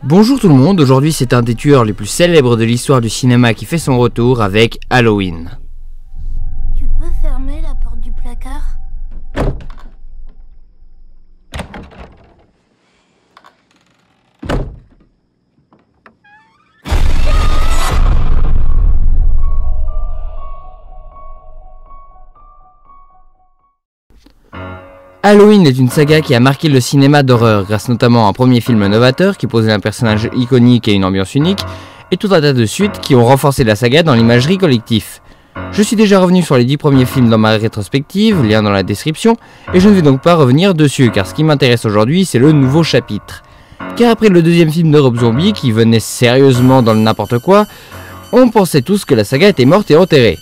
Bonjour tout le monde, aujourd'hui c'est un des tueurs les plus célèbres de l'histoire du cinéma qui fait son retour avec Halloween. Tu peux fermer la porte du placard ? Halloween est une saga qui a marqué le cinéma d'horreur grâce notamment à un premier film novateur qui posait un personnage iconique et une ambiance unique, et tout un tas de suites qui ont renforcé la saga dans l'imagerie collective. Je suis déjà revenu sur les 10 premiers films dans ma rétrospective, lien dans la description, et je ne vais donc pas revenir dessus car ce qui m'intéresse aujourd'hui c'est le nouveau chapitre. Car après le deuxième film de Rob Zombie qui venait sérieusement dans le n'importe quoi, on pensait tous que la saga était morte et enterrée.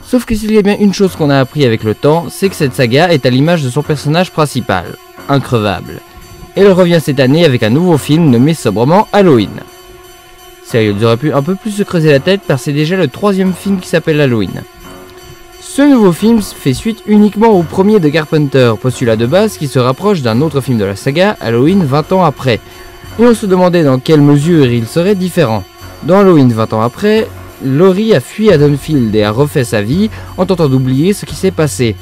Sauf que s'il y a bien une chose qu'on a appris avec le temps, c'est que cette saga est à l'image de son personnage principal, increvable. Et elle revient cette année avec un nouveau film nommé sobrement Halloween. Sérieux, ils auraient pu un peu plus se creuser la tête car c'est déjà le troisième film qui s'appelle Halloween. Ce nouveau film fait suite uniquement au premier de Carpenter, postulat de base qui se rapproche d'un autre film de la saga, Halloween 20 ans après. Et on se demandait dans quelle mesure il serait différent. Dans Halloween 20 ans après, Laurie a fui Haddonfield et a refait sa vie en tentant d'oublier ce qui s'est passé.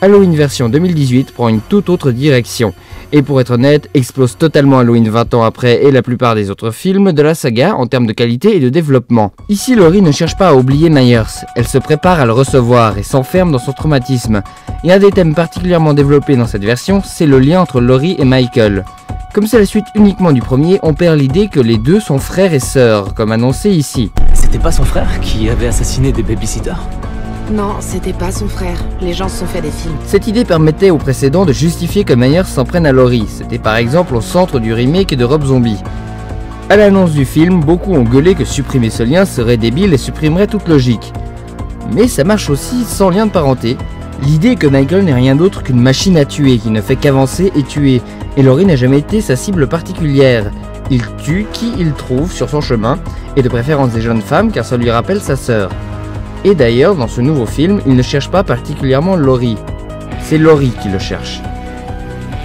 Halloween version 2018 prend une toute autre direction, et pour être honnête, explose totalement Halloween 20 ans après et la plupart des autres films de la saga en termes de qualité et de développement. Ici, Laurie ne cherche pas à oublier Myers, elle se prépare à le recevoir et s'enferme dans son traumatisme. Et un des thèmes particulièrement développés dans cette version, c'est le lien entre Laurie et Michael. Comme c'est la suite uniquement du premier, on perd l'idée que les deux sont frères et sœurs, comme annoncé ici. C'était pas son frère qui avait assassiné des babysitters? Non, c'était pas son frère. Les gens se sont fait des films. Cette idée permettait au précédent de justifier que Myers s'en prenne à Laurie. C'était par exemple au centre du remake de Rob Zombie. À l'annonce du film, beaucoup ont gueulé que supprimer ce lien serait débile et supprimerait toute logique. Mais ça marche aussi sans lien de parenté. L'idée que Michael n'est rien d'autre qu'une machine à tuer qui ne fait qu'avancer et tuer, et Laurie n'a jamais été sa cible particulière. Il tue qui il trouve sur son chemin, et de préférence des jeunes femmes car ça lui rappelle sa sœur. Et d'ailleurs, dans ce nouveau film, il ne cherche pas particulièrement Laurie. C'est Laurie qui le cherche.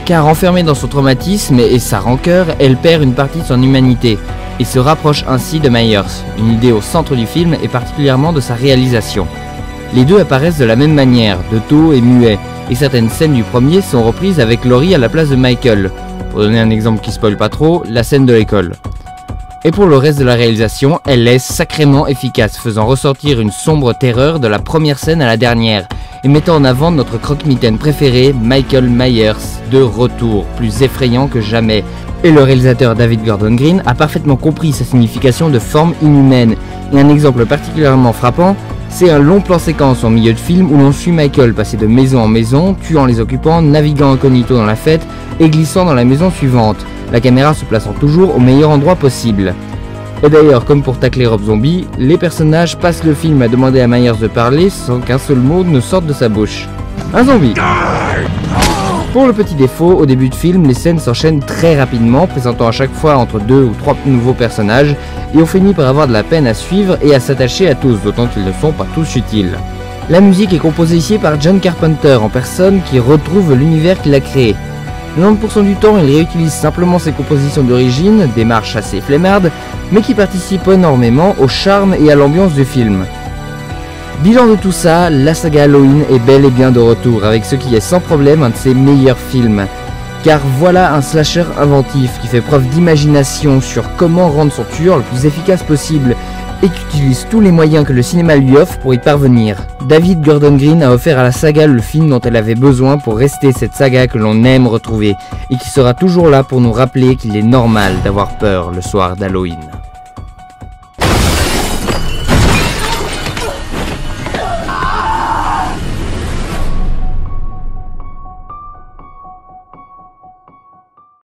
Car enfermée dans son traumatisme et sa rancœur, elle perd une partie de son humanité, et se rapproche ainsi de Myers, une idée au centre du film et particulièrement de sa réalisation. Les deux apparaissent de la même manière, de dos et muets, et certaines scènes du premier sont reprises avec Laurie à la place de Michael. Pour donner un exemple qui spoil pas trop, la scène de l'école. Et pour le reste de la réalisation, elle est sacrément efficace, faisant ressortir une sombre terreur de la première scène à la dernière, et mettant en avant notre croque-mitaine préféré, Michael Myers, de retour, plus effrayant que jamais. Et le réalisateur David Gordon Green a parfaitement compris sa signification de forme inhumaine, et un exemple particulièrement frappant, c'est un long plan séquence en milieu de film où l'on suit Michael passer de maison en maison, tuant les occupants, naviguant incognito dans la fête et glissant dans la maison suivante, la caméra se plaçant toujours au meilleur endroit possible. Et d'ailleurs, comme pour tacler Rob Zombie, les personnages passent le film à demander à Myers de parler sans qu'un seul mot ne sorte de sa bouche. Un zombie! Pour le petit défaut, au début de film, les scènes s'enchaînent très rapidement, présentant à chaque fois entre 2 ou 3 nouveaux personnages, et on finit par avoir de la peine à suivre et à s'attacher à tous, d'autant qu'ils ne sont pas tous utiles. La musique est composée ici par John Carpenter, en personne qui retrouve l'univers qu'il a créé. 90% du temps, il réutilise simplement ses compositions d'origine, des marches assez flemmardes, mais qui participent énormément au charme et à l'ambiance du film. Bilan de tout ça, la saga Halloween est bel et bien de retour, avec ce qui est sans problème un de ses meilleurs films. Car voilà un slasher inventif qui fait preuve d'imagination sur comment rendre son tueur le plus efficace possible, et qui utilise tous les moyens que le cinéma lui offre pour y parvenir. David Gordon Green a offert à la saga le film dont elle avait besoin pour rester cette saga que l'on aime retrouver, et qui sera toujours là pour nous rappeler qu'il est normal d'avoir peur le soir d'Halloween.